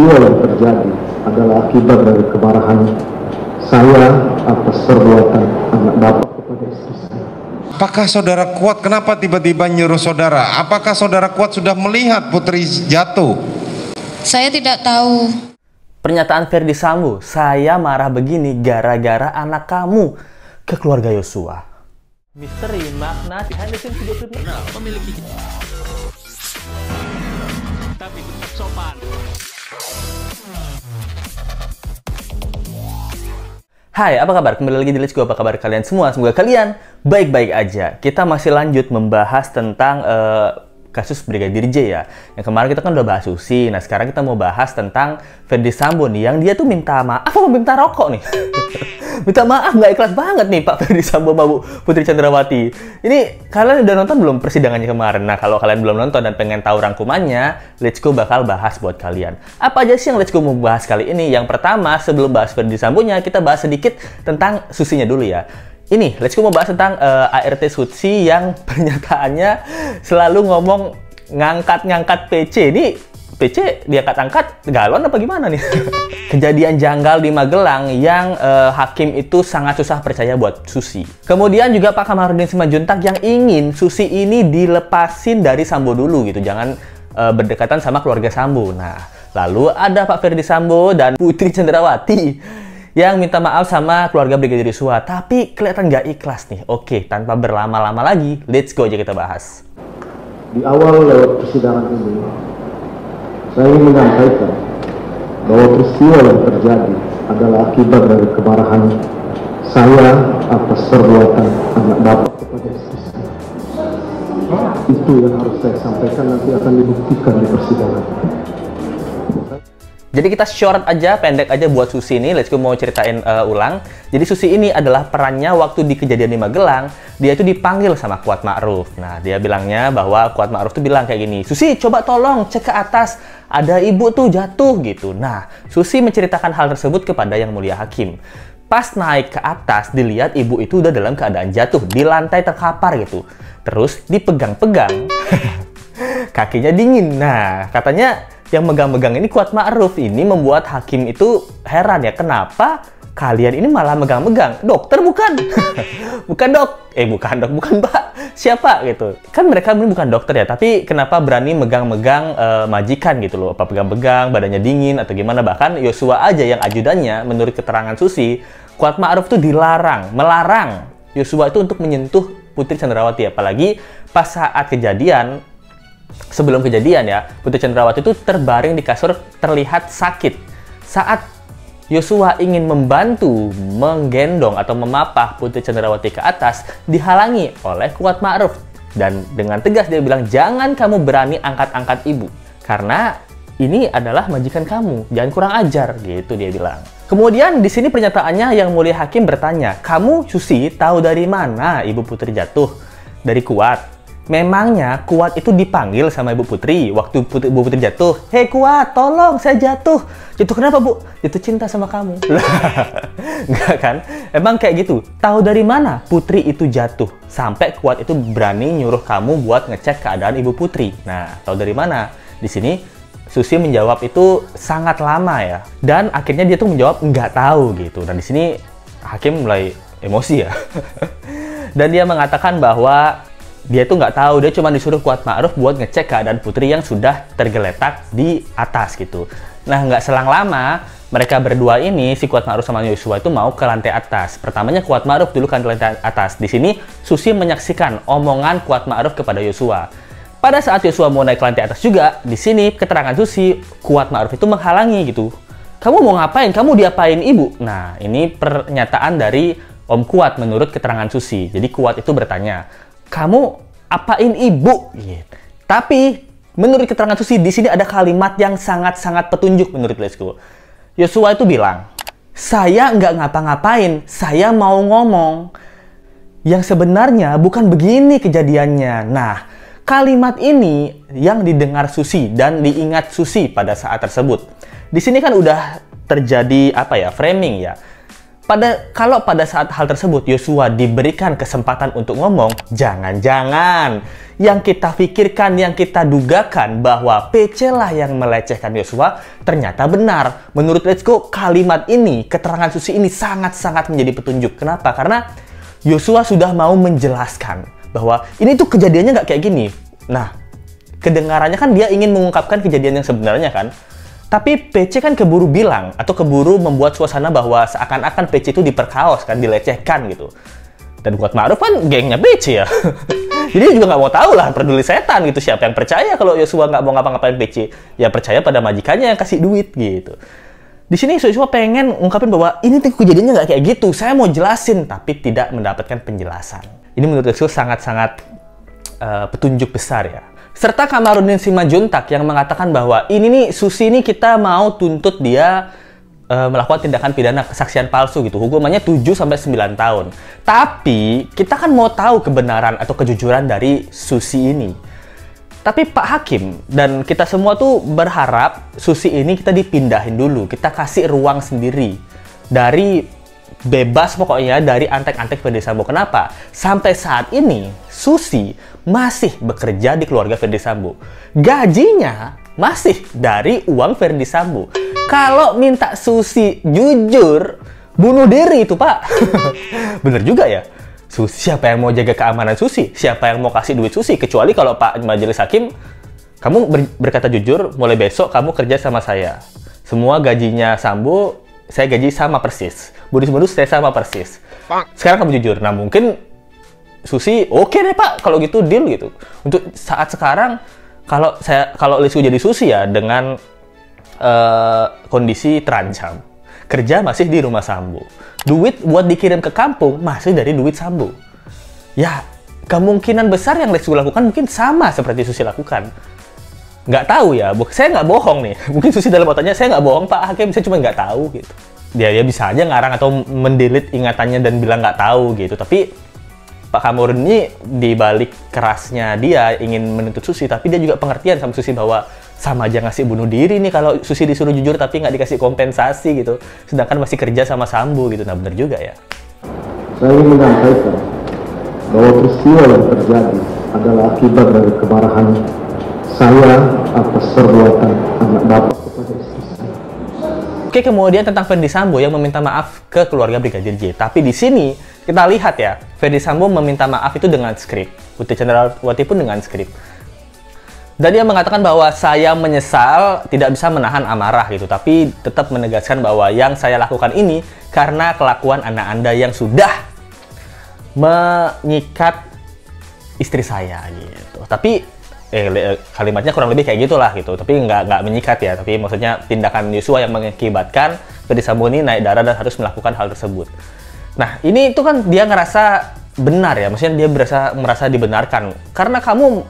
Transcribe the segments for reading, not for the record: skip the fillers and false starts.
peristiwa yang terjadi adalah akibat dari kemarahan saya atas perbuatan anak bapak kepada istri saya. Apakah saudara Kuat kenapa tiba-tiba nyuruh saudara? Apakah saudara Kuat sudah melihat Putri jatuh? Saya tidak tahu. Pernyataan Ferdy Sambo, saya marah begini gara-gara anak kamu ke keluarga Yosua. Misteri makna behind the scenes video kriminal memiliki tapi tetap sopan. Hai, apa kabar? Kembali lagi di Let's Go. Apa kabar kalian semua? Semoga kalian baik-baik aja. Kita masih lanjut membahas tentang kasus Brigadir J ya. Yang kemarin kita kan udah bahas Susi. Nah sekarang kita mau bahas tentang Ferdy Sambo nih, yang dia tuh minta maaf mau minta rokok nih. Minta maaf, nggak ikhlas banget nih Pak Ferdy Sambo sama Bu Putri Chandrawati. Ini kalian udah nonton belum persidangannya kemarin? Nah kalau kalian belum nonton dan pengen tahu rangkumannya, Let's Go bakal bahas buat kalian. Apa aja sih yang Let's Go mau bahas kali ini? Yang pertama, sebelum bahas Ferdy Sambonya, kita bahas sedikit tentang Susinya dulu ya. Ini, Let's Go mau bahas tentang ART Susi yang pernyataannya selalu ngomong ngangkat-ngangkat PC. Ini PC diangkat-angkat galon apa gimana nih? Kejadian janggal di Magelang yang hakim itu sangat susah percaya buat Susi. Kemudian juga Pak Kamarudin Simanjuntak yang ingin Susi ini dilepasin dari Sambo dulu gitu. Jangan berdekatan sama keluarga Sambo. Nah, lalu ada Pak Ferdy Sambo dan Putri Chandrawati yang minta maaf sama keluarga Brigadir Yosua, tapi kelihatan nggak ikhlas nih. Oke, tanpa berlama-lama lagi, let's go aja kita bahas. Di awal lewat persidangan ini, saya ingin menyampaikan bahwa peristiwa yang terjadi adalah akibat dari kemarahan saya atas perbuatan anak bapak kepada istri saya. Itu yang harus saya sampaikan, nanti akan dibuktikan di persidangan. Jadi kita short aja, pendek aja buat Susi ini. Let's go mau ceritain ulang. Jadi Susi ini adalah perannya waktu di kejadian di Magelang. Dia itu dipanggil sama Kuat Ma'ruf. Nah, dia bilangnya bahwa Kuat Ma'ruf tuh bilang kayak gini, Susi coba tolong cek ke atas, ada ibu tuh jatuh gitu. Nah, Susi menceritakan hal tersebut kepada Yang Mulia Hakim. Pas naik ke atas, dilihat ibu itu udah dalam keadaan jatuh, di lantai terkapar gitu. Terus dipegang-pegang, kakinya dingin. Nah, katanya yang megang-megang ini Kuat Ma'ruf. Ini membuat hakim itu heran ya, kenapa kalian ini malah megang-megang? Dokter bukan? Bukan dok. Bukan dok, bukan mbak. Siapa gitu? Kan mereka ini bukan dokter ya, tapi kenapa berani megang-megang majikan gitu loh? Apa pegang-pegang, badannya dingin atau gimana? Bahkan Yosua aja yang ajudannya, menurut keterangan Susi, Kuat Ma'ruf tuh melarang Yosua itu untuk menyentuh Putri Chandrawati. Apalagi pas saat kejadian, sebelum kejadian ya, Putri Chandrawati itu terbaring di kasur terlihat sakit. Saat Yosua ingin membantu menggendong atau memapah Putri Chandrawati ke atas, dihalangi oleh Kuat Ma'ruf. Dan dengan tegas dia bilang, jangan kamu berani angkat-angkat ibu. Karena ini adalah majikan kamu, jangan kurang ajar, gitu dia bilang. Kemudian di sini pernyataannya Yang Mulia Hakim bertanya, kamu Susi tahu dari mana ibu Putri jatuh? Dari Kuat. Memangnya Kuat itu dipanggil sama Ibu Putri waktu Ibu Putri jatuh. Hei Kuat, tolong saya jatuh. Jatuh kenapa Bu? Jatuh cinta sama kamu. Enggak kan? Emang kayak gitu. Tahu dari mana Putri itu jatuh? Sampai Kuat itu berani nyuruh kamu buat ngecek keadaan Ibu Putri. Nah, tahu dari mana? Di sini Susi menjawab itu sangat lama ya. Dan akhirnya dia tuh menjawab nggak tahu gitu. Dan di sini hakim mulai emosi ya. Dan dia mengatakan bahwa dia tuh nggak tahu, dia cuma disuruh Kuat Ma'ruf buat ngecek keadaan Putri yang sudah tergeletak di atas gitu. Nah, nggak selang lama, mereka berdua ini, si Kuat Ma'ruf sama Yosua itu mau ke lantai atas. Pertamanya Kuat Ma'ruf dulu kan ke lantai atas. Di sini, Susi menyaksikan omongan Kuat Ma'ruf kepada Yosua. Pada saat Yosua mau naik ke lantai atas juga, di sini keterangan Susi, Kuat Ma'ruf itu menghalangi gitu. Kamu mau ngapain? Kamu diapain ibu? Nah, ini pernyataan dari Om Kuat menurut keterangan Susi. Jadi Kuat itu bertanya, kamu apain ibu? Gitu. Tapi menurut keterangan Susi di sini ada kalimat yang sangat-sangat petunjuk menurut Let's Go. Yosua itu bilang, saya nggak ngapa-ngapain, saya mau ngomong. Yang sebenarnya bukan begini kejadiannya. Nah, kalimat ini yang didengar Susi dan diingat Susi pada saat tersebut. Di sini kan udah terjadi framing ya. Kalau pada saat hal tersebut Yosua diberikan kesempatan untuk ngomong, jangan-jangan yang kita pikirkan, yang kita dugakan bahwa PC lah yang melecehkan Yosua, ternyata benar. Menurut Let's-Go, kalimat ini, keterangan Susi ini sangat-sangat menjadi petunjuk. Kenapa? Karena Yosua sudah mau menjelaskan bahwa ini tuh kejadiannya nggak kayak gini. Nah, kedengarannya kan dia ingin mengungkapkan kejadian yang sebenarnya kan. Tapi PC kan keburu bilang, atau keburu membuat suasana bahwa seakan-akan PC itu diperkaos kan, dilecehkan gitu. Dan Kuat Ma'ruf kan gengnya PC ya. Jadi juga nggak mau tahu lah, peduli setan gitu. Siapa yang percaya kalau Yosua nggak mau ngapa-ngapain PC? Ya percaya pada majikannya yang kasih duit gitu. Di sini Yosua pengen ungkapin bahwa ini tuh kejadiannya nggak kayak gitu. Saya mau jelasin, tapi tidak mendapatkan penjelasan. Ini menurut Yosua sangat-sangat petunjuk besar ya. Serta Kamarudin Simajuntak yang mengatakan bahwa ini nih Susi ini kita mau tuntut dia melakukan tindakan pidana kesaksian palsu gitu. Hukumannya 7-9 tahun. Tapi kita kan mau tahu kebenaran atau kejujuran dari Susi ini. Tapi Pak Hakim dan kita semua tuh berharap Susi ini kita dipindahin dulu. Kita kasih ruang sendiri. Bebas pokoknya dari antek-antek Ferdy Sambo. Kenapa? Sampai saat ini Susi masih bekerja di keluarga Ferdy Sambo. Gajinya masih dari uang Ferdy Sambo. Kalau minta Susi jujur, bunuh diri itu Pak. Bener juga ya. Siapa yang mau jaga keamanan Susi? Siapa yang mau kasih duit Susi? Kecuali kalau Pak Majelis Hakim, kamu berkata jujur, mulai besok kamu kerja sama saya. Semua gajinya Sambo, saya gaji sama persis. Modus-modus saya sama persis. Sekarang kamu jujur. Nah mungkin Susi, oke deh Pak, kalau gitu deal gitu. Untuk saat sekarang, kalau Let's-Go jadi Susi ya, dengan kondisi terancam. Kerja masih di rumah Sambo. Duit buat dikirim ke kampung masih dari duit Sambo. Ya, kemungkinan besar yang Let's-Go lakukan mungkin sama seperti Susi lakukan. Nggak tahu ya, saya nggak bohong nih. Mungkin Susi dalam otaknya, saya nggak bohong Pak Hakim, saya cuma nggak tahu gitu. Dia bisa aja ngarang atau mendelete ingatannya dan bilang nggak tahu gitu. Tapi Pak Kamarudin ini dibalik kerasnya dia ingin menuntut Susi, tapi dia juga pengertian sama Susi bahwa sama aja ngasih bunuh diri nih kalau Susi disuruh jujur tapi nggak dikasih kompensasi gitu. Sedangkan masih kerja sama Sambo gitu. Nah bener juga ya. Saya ingin menyampaikan bahwa peristiwa yang terjadi adalah akibat dari kemarahan saya atas perbuatan anak bapak kepada istri saya. Oke, kemudian tentang Ferdy Sambo yang meminta maaf ke keluarga Brigadir J. Tapi di sini kita lihat ya, Ferdy Sambo meminta maaf itu dengan skrip. Putri Chandrawati pun dengan skrip. Dan dia mengatakan bahwa saya menyesal tidak bisa menahan amarah gitu, tapi tetap menegaskan bahwa yang saya lakukan ini karena kelakuan anak Anda yang sudah menyikat istri saya gitu. Tapi kalimatnya kurang lebih kayak gitulah gitu, tapi nggak menyikat ya, tapi maksudnya tindakan Yosua yang mengakibatkan Ferdy Sambo ini naik darah dan harus melakukan hal tersebut. Nah ini itu kan dia ngerasa benar ya, maksudnya dia merasa dibenarkan karena kamu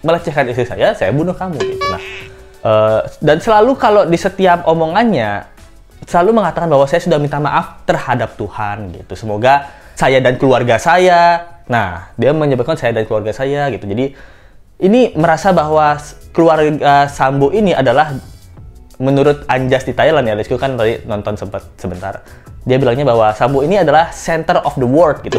melecehkan istri saya bunuh kamu gitu. Nah dan selalu kalau di setiap omongannya selalu mengatakan bahwa saya sudah minta maaf terhadap Tuhan gitu, semoga saya dan keluarga saya. Nah dia menyebutkan saya dan keluarga saya gitu, jadi ini merasa bahwa keluarga Sambo ini adalah menurut Anjas di Thailand ya, Let's-Go kan tadi nonton sebentar. Dia bilangnya bahwa Sambo ini adalah center of the world gitu.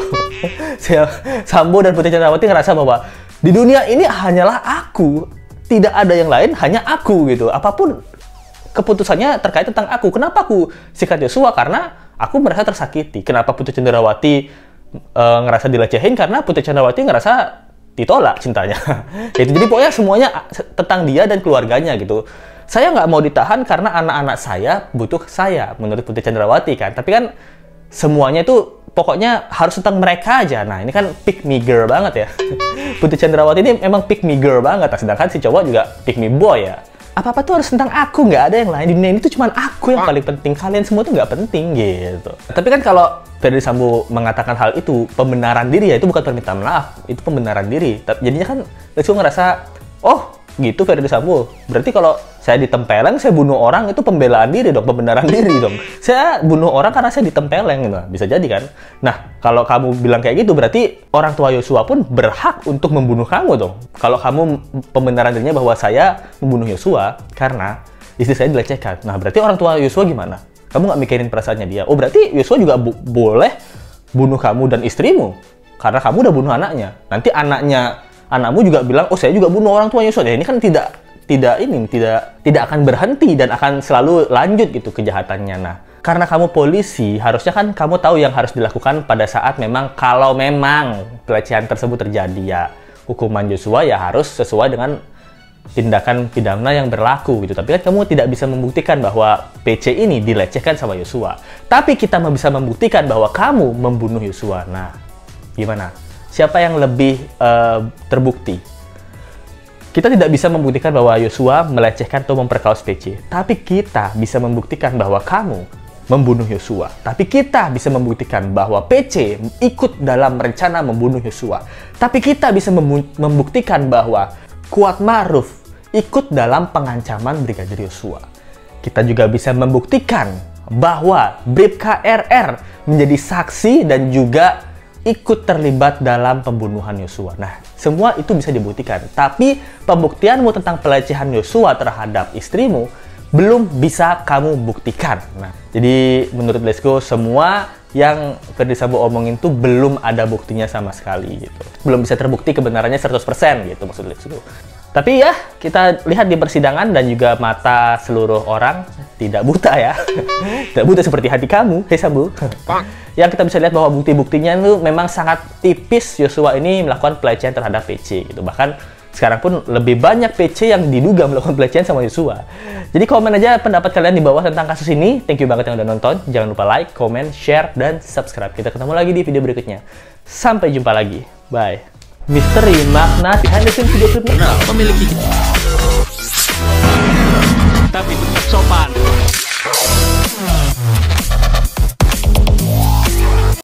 Sambo dan Putri Chandrawati ngerasa bahwa di dunia ini hanyalah aku, tidak ada yang lain, hanya aku gitu. Apapun keputusannya terkait tentang aku. Kenapa aku sikat Yosua? Karena aku merasa tersakiti. Kenapa Putri Chandrawati ngerasa dilecehin? Karena Putri Chandrawati ngerasa ditolak cintanya. Gitu. Jadi pokoknya semuanya tentang dia dan keluarganya gitu. Saya nggak mau ditahan karena anak-anak saya butuh saya, menurut Putri Chandrawati kan. Tapi kan semuanya itu pokoknya harus tentang mereka aja. Nah ini kan pick me girl banget ya. Putri Chandrawati ini emang pick me girl banget. Sedangkan si cowok juga pick me boy ya. Apa-apa tuh harus tentang aku, nggak ada yang lain. Di dunia ini tuh cuma aku yang paling penting. Kalian semua tuh nggak penting gitu. Tapi kan kalau Ferdy Sambo mengatakan hal itu, pembenaran diri ya, itu bukan permintaan maaf. Itu pembenaran diri. Jadinya kan Let's-Go ngerasa, oh gitu Ferdy Sambo. Berarti kalau saya ditempeleng, saya bunuh orang, itu pembelaan diri dong, pembenaran diri dong. Saya bunuh orang karena saya ditempeleng gitu. Bisa jadi kan? Nah, kalau kamu bilang kayak gitu, berarti orang tua Yosua pun berhak untuk membunuh kamu dong. Kalau kamu pembenaran dirinya bahwa saya membunuh Yosua karena istri saya dilecehkan. Nah, berarti orang tua Yosua gimana? Kamu nggak mikirin perasaannya dia. Oh, berarti Yosua juga boleh bunuh kamu dan istrimu karena kamu udah bunuh anaknya. Nanti anakmu juga bilang, oh saya juga bunuh orang tua Yosua. Ini kan tidak akan berhenti dan akan selalu lanjut gitu kejahatannya. Nah, karena kamu polisi, harusnya kan kamu tahu yang harus dilakukan pada saat kalau memang pelecehan tersebut terjadi, ya hukuman Yosua ya harus sesuai dengan tindakan pidana yang berlaku gitu. Tapi kan kamu tidak bisa membuktikan bahwa PC ini dilecehkan sama Yosua. Tapi kita bisa membuktikan bahwa kamu membunuh Yosua. Nah, gimana? Siapa yang lebih terbukti? Kita tidak bisa membuktikan bahwa Yosua melecehkan atau memperkaos PC. Tapi kita bisa membuktikan bahwa kamu membunuh Yosua. Tapi kita bisa membuktikan bahwa PC ikut dalam rencana membunuh Yosua. Tapi kita bisa membuktikan bahwa Kuat Ma'ruf ikut dalam pengancaman Brigadir Yosua. Kita juga bisa membuktikan bahwa Bribka RR menjadi saksi dan juga ikut terlibat dalam pembunuhan Yosua. Nah, semua itu bisa dibuktikan. Tapi pembuktianmu tentang pelecehan Yosua terhadap istrimu belum bisa kamu buktikan. Nah, jadi menurut Lesko semua yang Ferdy Sambo omongin tuh belum ada buktinya sama sekali gitu. Belum bisa terbukti kebenarannya 100% gitu maksud Lesko. Tapi ya, kita lihat di persidangan dan juga mata seluruh orang tidak buta ya. Tidak buta seperti hati kamu, hei Sambo. Yang kita bisa lihat bahwa bukti-buktinya itu memang sangat tipis Yosua ini melakukan pelecehan terhadap PC gitu. Bahkan sekarang pun lebih banyak PC yang diduga melakukan pelecehan sama Yosua. Jadi komen aja pendapat kalian di bawah tentang kasus ini. Thank you banget yang udah nonton. Jangan lupa like, comment, share, dan subscribe. Kita ketemu lagi di video berikutnya. Sampai jumpa lagi. Bye. Misteri makna behind the scenes video klip memiliki tapi tetap sopan.